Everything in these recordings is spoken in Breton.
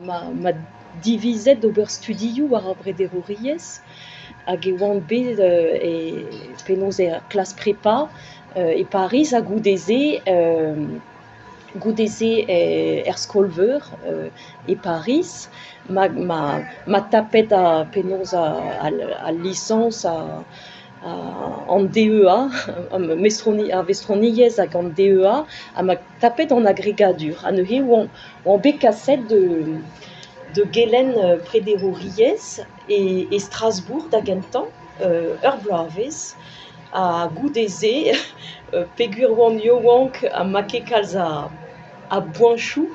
ma divisé d'Oberstudio war Brederories, hag e oan bet e penaos e classe prépa e Paris a goudeze er skolveur e Paris, ma tapet a penaos a licence en DEA, a vestroniez hag an DEA, a ma tapet an agregadur. Ha neuze oan bet kaset de gelen Prederories e Strasbourg da gentan, ur bloavezh, a goudeze peogwir oan yoank a make kalz a Poinchou,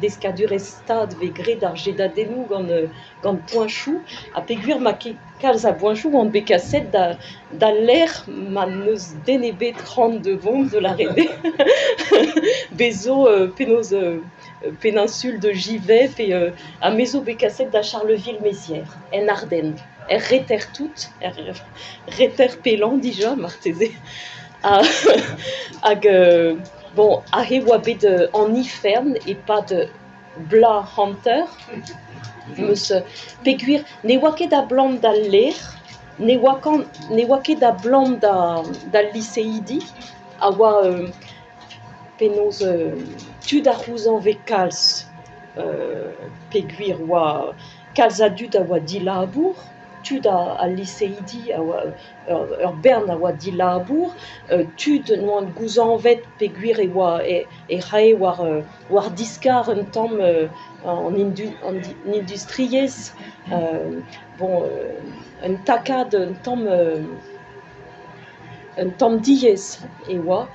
deskadur e stad ve gred ar jedadennoù gant Poinchou, a peogwir make kalz a Poinchou oan bet kaset da lec'h ma neus den ebet 32 vont de la rede. Bezo penaos péninsule de Givet pe a mezo bet kaset da Charleville-Mézières, en Ardennes. Reter tout, reter pelan dija, marteze. Hag, bon, a-he oa bet an ifern e pad Bla Hunter, meus peogwir, ne oa ket da blant da lec'h, ne oa ket da blant da liseidi, a oa penaos tud ar c'houzan vez kalz, peogwir oa kalz a dud a oa dilabour, tud a liseidi a oa ur bern a oa dilabour, tud noan gouzanvet peogwir e oa e rae war diskar un tamm an industriez, bon, un takad un tamm diez e oa.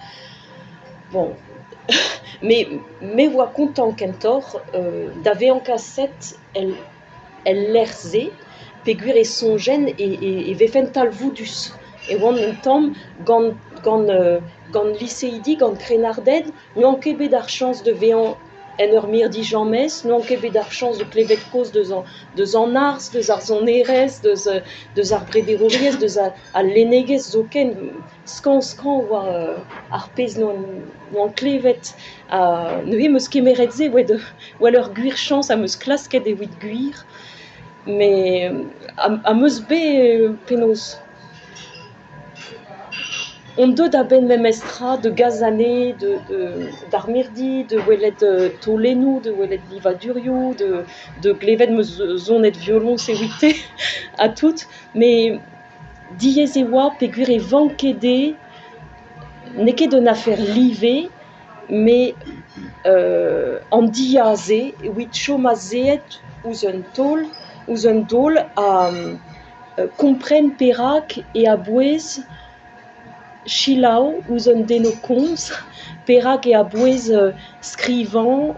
Bon, me oa kontant kentor da vezañ kaset el lec'h-se peogwir e soñjen e vefen talvoudus. E oan un tamm gant liseidi, gant Krenardenn, n'oan ket bet ar chans de vezañ en ur mirdijañmez, n'oan ket bet ar chans de klevet koz deus an ars, deus ar zonerez, deus ar Brederories, deus al lennegez zo ken skañs-skañs oa ar pezh n'oan klevet. Neuze meus kemeret ze oa ur gwir chans a meus klasket evit gwir, me a meus bet penaos on deud a ben memestra de gazane, d'ar mirdi, de welet tolennoù, de welet livadurioù, de glevet meus zonet violons evite a tout, me diez e oa peogwir e vankede, ne ket un afer live, me an diaze, evit chom a zeet ouz un taol a kompren perak e a bouez chilaou ouz un den o komz, perak e a bouez skrivañ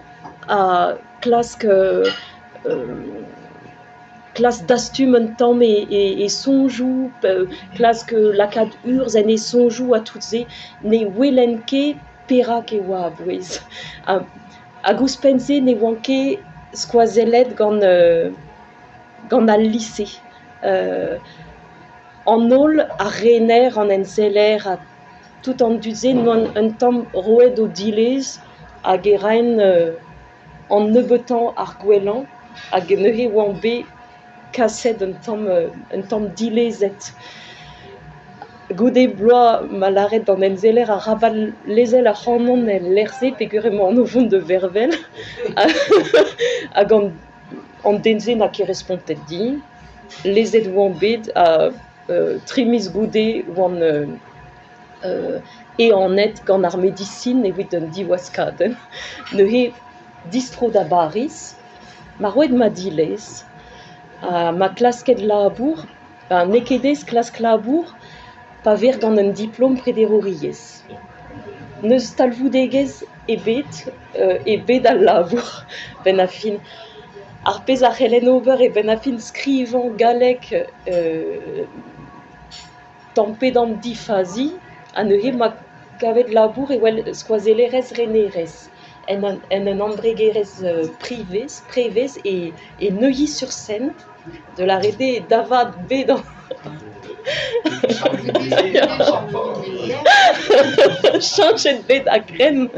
a klask dastum un tamm e sonjou, klask lakaat urzh en e sonjou a tout se, ne welenn ket perak e oa a bouez. Hag ouzhpenn-se ne oan ket skoazellet gant al lise. An holl a rener an enzeller a tout an dud-se n'oan un tamm roet o dilez hag e raen an nebeutañ ar gwellañ hag neuze oan bet kaset un tamm dilezet. Goude bloaz ma lâret d'an enzeller a raval lezel a c'hanon el lec'h-se peogwir emañ an o vont de vervel hag an den-se na ket respontet din, lezet oan bet a trimiz goude oan e anet gant ar medisin evit un diwaskadenn. Neuze distro da Bariz, ma roet ma dilez, ma klasket labour, ne kedez klask labour, pa ver gant un diplom Prederories. Neus talvoudegez e bet al labour, ben a fin. Ar pezh a c'hellen ober e ben a fin skrivañ galek tampet an difazi, a neuze ma kavet labour e wel skoazelerez renerez en un ambregerez prevez e Neuilly-sur-Seine, de la rede davad bet an chanchet bet a grenn.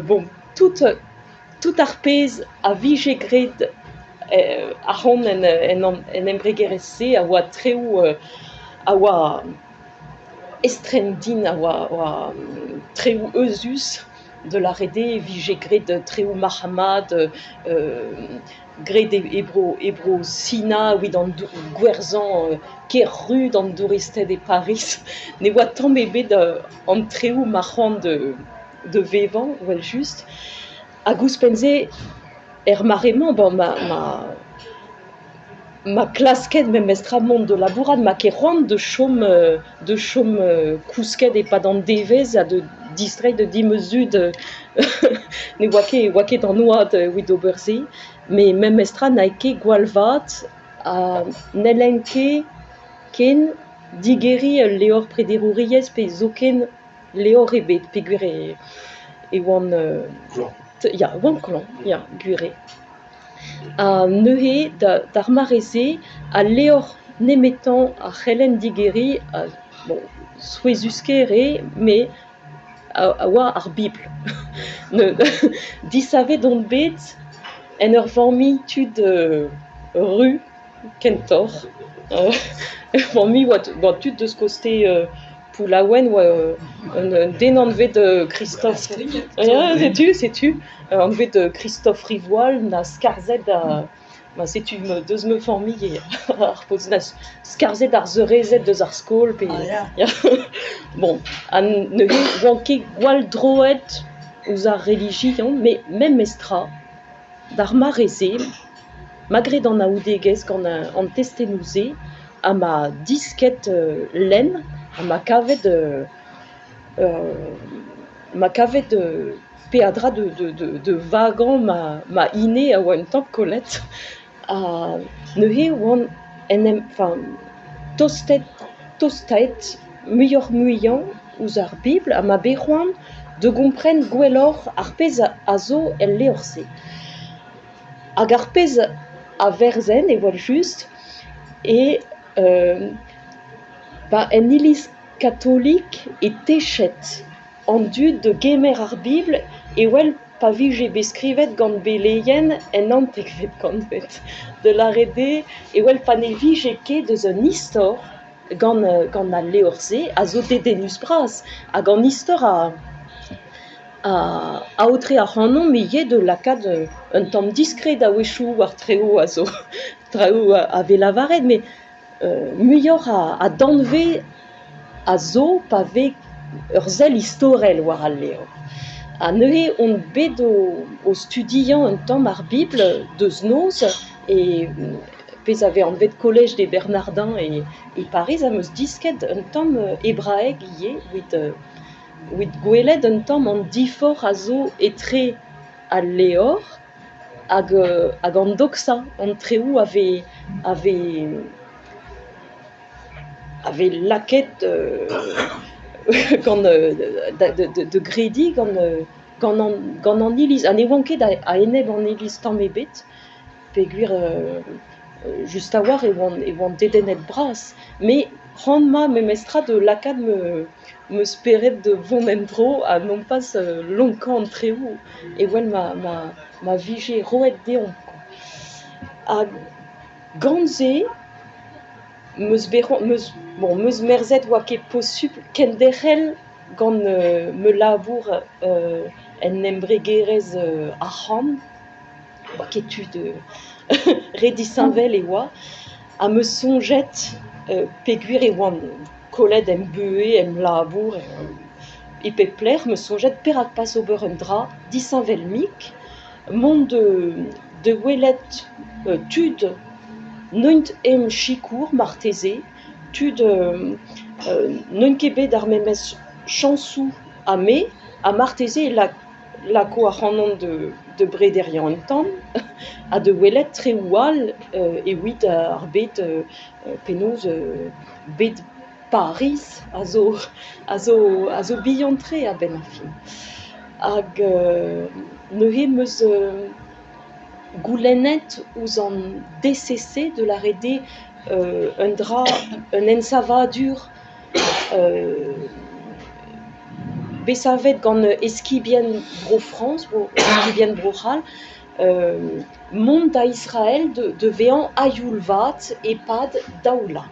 Bon, tout tout arpez a vigegred a ron en embregerese a oa treu a oa estrendin a oa treu eusus de la rede vigegred treu Mahamad gred ebro Sina oui dans gwerzan ker rue dans Douristed et Paris ne oa tamm ebet an treu marran de vevan wel just a gouspenze marrement bon ma klasket même estramont de labourad ma ket ran de chom kousket et pas dans devez a de distrait de dimezud ne oa ket an oad oui d'oberse mais même estra na ket gwalvat a nelenke ken digeri leor prederouriez pe zo ken leor ebet pe gwir e oan ya oan klan ya gwir a neuhe d'ar mareze a leor nemetan a c'hellen digeri bon souezuskere mais a oa ar Bibl disave d'on bet en ur fammi tud rue kentor fammi oa tud deus koste Poulaouen oa un den anvet Christophe sais-tu anvet Christophe Rivoal na skarzet sais-tu deus me fammi ar poz na skarzet ar zeurezet deus ar skol pe bon neuhe oan ket gwall droet ouz ar religion mais même estra d'ar mareze magret an aoudegez gant an testenouze a ma disket len a ma kavet peadra de vagan ma ine a oa un tamm kollet a neuhe oan tostaet muioc'h-muiañ ouz ar Bibl a ma beroan de gompren gwelloc'h ar pezh a zo el leorse hag ar pezh a verzen e oal just et en iliz katolik e techet an dud de gemer ar Bibl e wel pa vije beskrivet gant beleien en antekvet gantved de la rede e wel pa ne vije ket deus un istor gant al leorse a zo dedenus bras hag an istor a otre ar c'hanon me ye de lakad un tamm diskret a wechou war treo a zo treo a velavaret mais muioc'h a danve a zo pa vez ur zel istorel war al leo a neuhe on bet o studiañ un tamm ar Bibl deus noz et pezh a vez anvet collège des Bernardins et Paris a meus disket un tamm ebraeg ie with gwelet un tamm an difor a zo etre al leor hag an doksa an treo ave laket gant de gredi gant an iliz a ne oan ket a eneb an iliz tamm ebet pe gwir just a war e oan dedennet bras mais c'hoant ma me estra de lakad me speret de vont en dro a non pas lonkan an treo e wel ma vije roet deomp hag gant-se meus merzet oa ket posupl ken derc'hel gant me labour en embregerez arc'hant oa ket tud redisañvel e oa a me sonjet pe gwir e oan kollet em beue em labour e pe plec'h me sonjet perak pas ober un dra disañvel mik mont de welet tud neunt em chikour marteze tud neunt ket bet ar memes chansou a me a marteze lako a c'hanon de brederian un tamm a de welet tre oual evit ar bet penaos bet Paris a zo bihantre a ben ar fin hag neuhe meus goulennet ouz an DCC de la rede un dra un ensavadur besavet gant eskibien bro France, eskibien brochal, mont da Israël de vean aioul vat e pad daoula.